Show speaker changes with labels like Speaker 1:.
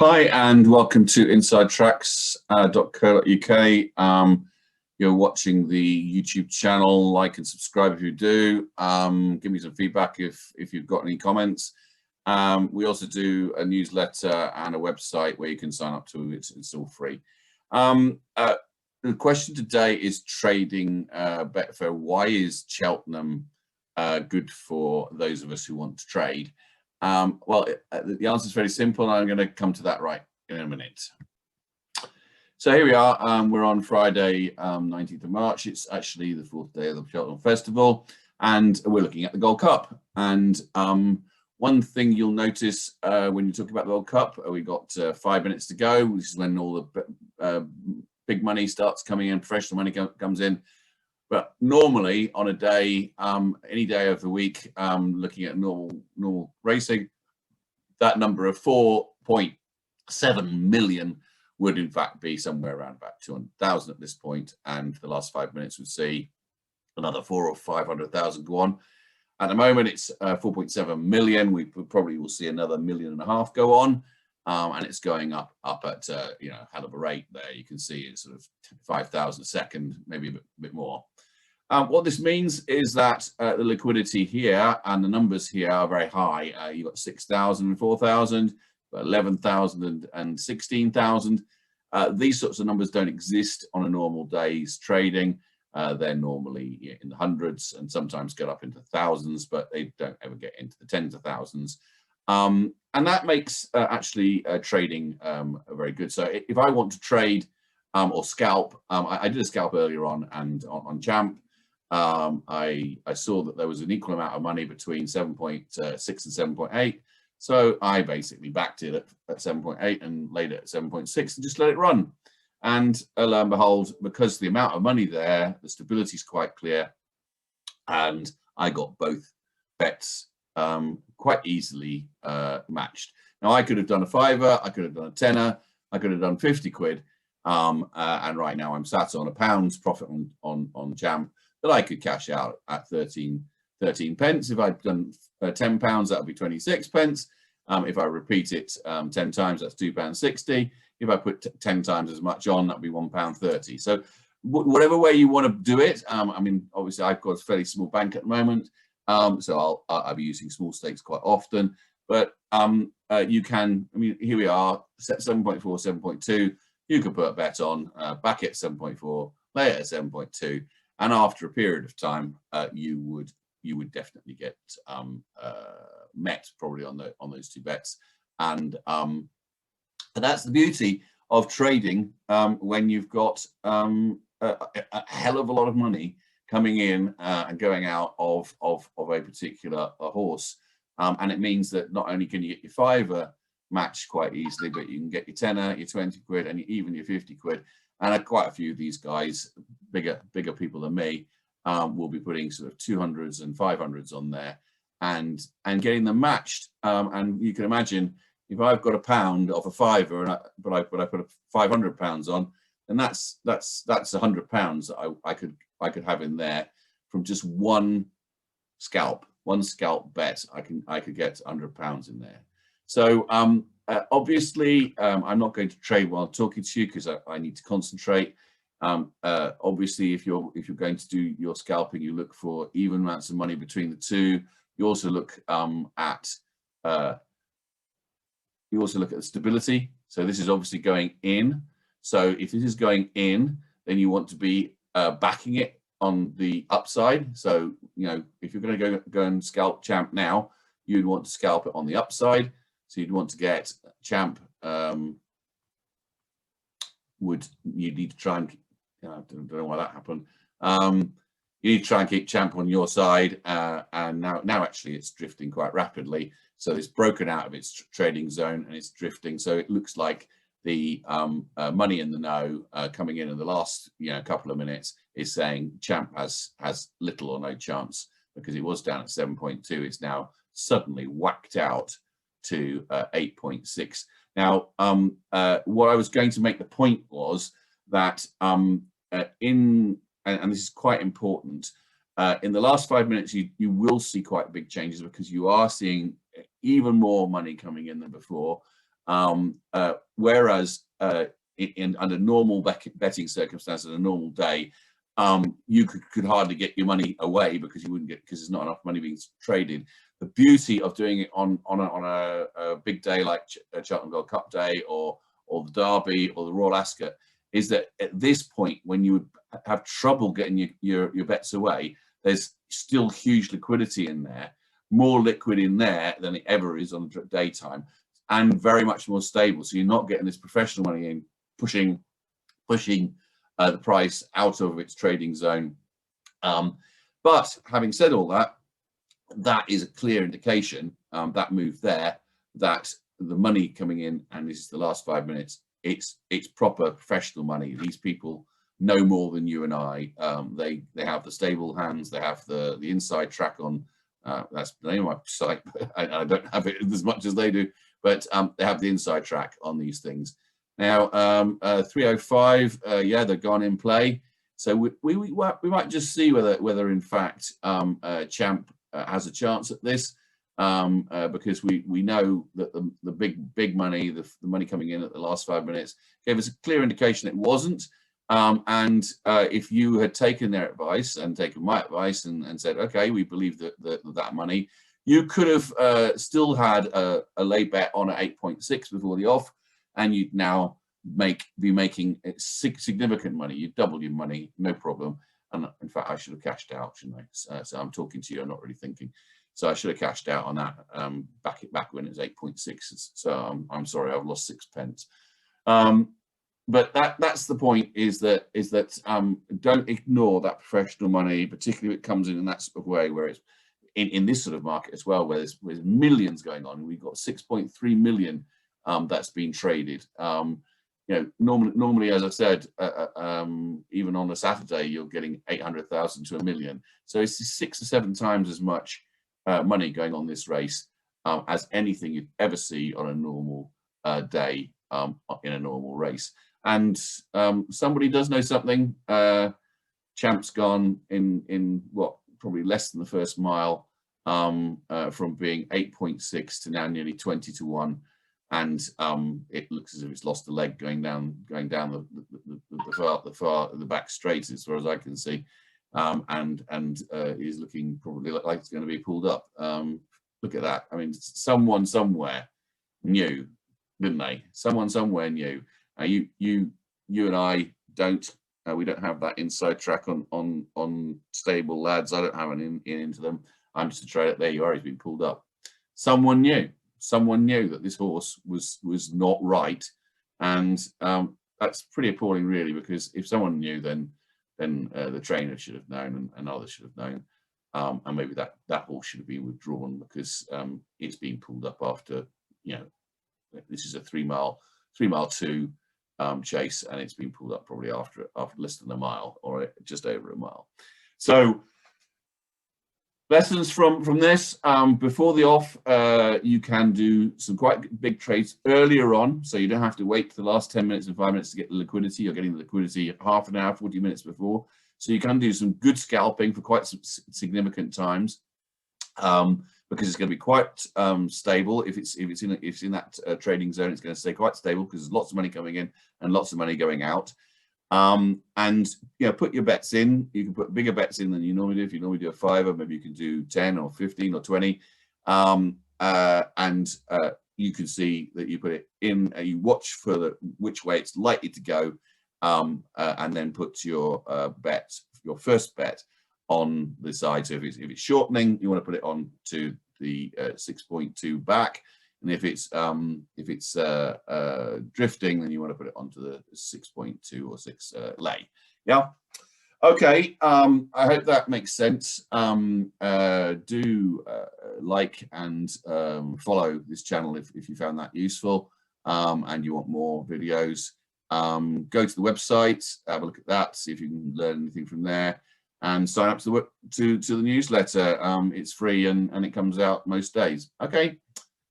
Speaker 1: Hi and welcome to InsideTracks.co.uk. You're watching the YouTube channel. Like and subscribe if you do. Give me some feedback if you've got any comments. We also do a newsletter and a website where you can sign up to it. It's all free. The question today is trading Betfair. Why is Cheltenham good for those of us who want to trade? Well, the answer is very simple, and I'm going to come to that right in a minute. So here we are. We're on Friday, 19th of March. It's actually the 4th day of the Cheltenham Festival, and we're looking at the Gold Cup. And one thing you'll notice when you're talking about the Gold Cup, we've got 5 minutes to go. This is when all the big money starts coming in, professional money comes in. But normally on a day, any day of the week, looking at normal racing, that number of 4.7 million would in fact be somewhere around about 200,000 at this point. And for the last 5 minutes, we'd see another 400,000 or 500,000 go on. At the moment, it's 4.7 million. We probably will see another 1.5 million go on. And it's going up at hell of a rate there. You can see it's sort of 5,000 a second, maybe a bit more. What this means is that the liquidity here and the numbers here are very high. You've got 6,000 and 4,000, 11,000 and 16,000. These sorts of numbers don't exist on a normal day's trading. They're normally in the hundreds and sometimes get up into thousands, but they don't ever get into the tens of thousands. And that makes actually trading very good. So if I want to trade or scalp, I did a scalp earlier on and on Champ. I saw that there was an equal amount of money between 7.6 and 7.8. So I basically backed it at 7.8 and laid it at 7.6 and just let it run. And lo and behold, because the amount of money there, the stability is quite clear. And I got both bets quite easily matched. Now I could have done a fiver, I could have done a tenner, I could have done 50 quid. And right now I'm sat on £1 profit on Champ that I could cash out at 13 pence. If I'd done £10, that would be 26 pence. If I repeat it 10 times, that's £2.60. If I put 10 times as much on, that would be £1.30. So whatever way you want to do it, I mean, obviously I've got a fairly small bank at the moment, so I'll be using small stakes quite often. But you can, I mean, here we are, set 7.4, 7.2. You could put a bet on, back at 7.4, lay it at 7.2. And after a period of time, you would definitely get met probably on those two bets, and that's the beauty of trading when you've got a hell of a lot of money coming in and going out of a particular horse, and it means that not only can you get your fiver matched quite easily, but you can get your tenner, your 20 quid, and even your 50 quid. And quite a few of these guys, bigger people than me, will be putting sort of 200s and 500s on there and getting them matched. And you can imagine if I've got £1 off a fiver, but I put £500 on, then that's £100 that I could have in there from just one scalp bet. I could get £100 in there. So obviously, I'm not going to trade while talking to you because I need to concentrate. Obviously, if you're going to do your scalping, you look for even amounts of money between the two. You also look at the stability. So this is obviously going in. So if this is going in, then you want to be backing it on the upside. So if you're going to go and scalp Champ now, you'd want to scalp it on the upside. So you'd want to get Champ. You need to try and, I don't know why that happened. You need to try and keep Champ on your side, and now actually it's drifting quite rapidly. So it's broken out of its trading zone and it's drifting. So it looks like the money in the know coming in the last couple of minutes is saying Champ has little or no chance, because it was down at 7.2. It's now suddenly whacked out to 8.6. Now, what I was going to make the point was that and this is quite important, in the last 5 minutes, you will see quite big changes, because you are seeing even more money coming in than before. Whereas under normal betting circumstances, a normal day, you could hardly get your money away because you wouldn't get, because there's not enough money being traded. The beauty of doing it on a big day like Cheltenham Gold Cup Day or the Derby or the Royal Ascot is that at this point, when you would have trouble getting your bets away, there's still huge liquidity in there, more liquid in there than it ever is on the daytime, and very much more stable. So you're not getting this professional money in pushing the price out of its trading zone. But having said all that, that is a clear indication, that move there, that the money coming in, and this is the last 5 minutes, it's proper professional money. These people know more than you and I. They have the stable hands, they have the inside track on, that's the name of my site, but I don't have it as much as they do, but they have the inside track on these things. Now, 305, yeah, they're gone in play. So we might just see whether in fact Champ has a chance at this, because we know that the big money, the money coming in at the last 5 minutes, gave us a clear indication it wasn't. And if you had taken their advice and taken my advice and said, okay, we believe that money, you could have still had a lay bet on at 8.6 before the off, and you'd now be making significant money. You'd double your money, no problem. And in fact, I should have cashed out, shouldn't I? So I'm talking to you, I'm not really thinking. So I should have cashed out on that back when it was 8.6. So I'm sorry, I've lost 6 pence. But that's the point, is that don't ignore that professional money, particularly if it comes in that sort of way, where it's in this sort of market as well, where there's millions going on. We've got 6.3 million that's been traded. You know, normally, as I said, even on a Saturday, you're getting 800,000 to 1 million. So it's 6 or 7 times as much money going on this race as anything you'd ever see on a normal day in a normal race. And somebody does know something. Champ's gone in what, probably less than the first mile, from being 8.6 to now nearly 20 to 1. And it looks as if it's lost a leg going down the back straight, as far as I can see, and is looking probably like it's going to be pulled up. Look at that. I mean, someone somewhere knew, didn't they? Someone somewhere knew. You and I don't. We don't have that inside track on stable lads. I don't have an in into them. I'm just a trader. There you are. He's been pulled up. Someone knew. Someone knew that this horse was not right, and that's pretty appalling, really. Because if someone knew, then the trainer should have known, and others should have known, and maybe that horse should have been withdrawn, because it's been pulled up after, you know, this is a 3 mile 2 chase, and it's been pulled up probably after less than a mile, or just over a mile. So lessons from this: before the off, you can do some quite big trades earlier on, so you don't have to wait for the last 10 minutes and 5 minutes to get the liquidity. You're getting the liquidity half an hour, 40 minutes before, so you can do some good scalping for quite some significant times, because it's going to be quite stable. If it's in that trading zone, it's going to stay quite stable, because there's lots of money coming in and lots of money going out. And you know, put your bets in. You can put bigger bets in than you normally do. If you normally do a fiver, maybe you can do 10 or 15 or 20. And you can see that you put it in. You watch for which way it's likely to go, and then put your your first bet on the side. So if it's shortening, you want to put it on to the 6.2 back. And if it's drifting, then you want to put it onto the 6.2 or 6 lay. Yeah. Okay. I hope that makes sense. Do like and follow this channel if you found that useful, and you want more videos. Go to the website, have a look at that, see if you can learn anything from there, and sign up to the newsletter. It's free, and it comes out most days. Okay.